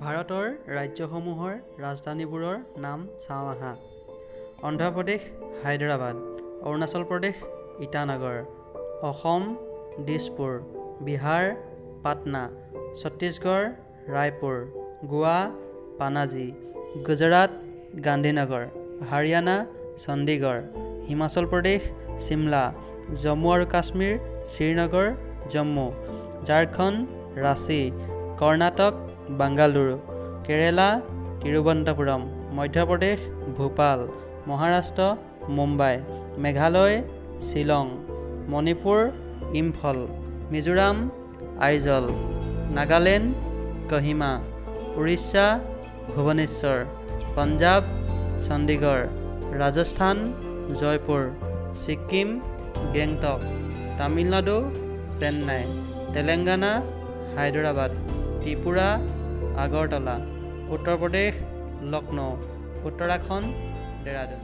ভাৰতৰ ৰাজ্যসমূহৰ ৰাজধানীবোৰৰ নাম চাওঁ আহা। অন্ধ্ৰপ্ৰদেশ হায়দৰাবাদ, অৰুণাচল প্ৰদেশ ইটানগৰ, অসম দিছপুৰ, বিহাৰ পাটনা, ছত্তীশগড় ৰায়পুৰ, গোৱা পানাজী, গুজৰাট গান্ধীনগৰ, হাৰিয়ানা চণ্ডীগড়, হিমাচল প্ৰদেশ চিমলা, জম্মু আৰু কাশ্মীৰ শ্ৰীনগৰ জম্মু, ঝাৰখণ্ড ৰাঁচী, কৰ্ণাটক বাংগালুৰু, কেৰেলা তিৰুৱনন্তপুৰম, মধ্যপ্ৰদেশ ভূপাল, মহাৰাষ্ট্ৰ মুম্বাই, মেঘালয় শ্বিলং, মণিপুৰ ইম্ফল, মিজোৰাম আইজল, নাগালেণ্ড কহিমা, উৰিষ্যা ভুৱনেশ্বৰ, পঞ্জাৱ চণ্ডীগড়, ৰাজস্থান জয়পুৰ, ছিকিম গেংটক, তামিলনাডু চেন্নাই, তেলেংগানা হায়দৰাবাদ, ত্ৰিপুৰা আগৰতলা, উত্তৰ প্ৰদেশ লক্ষ্ণৌ, উত্তৰাখণ্ড দেৰাদুন।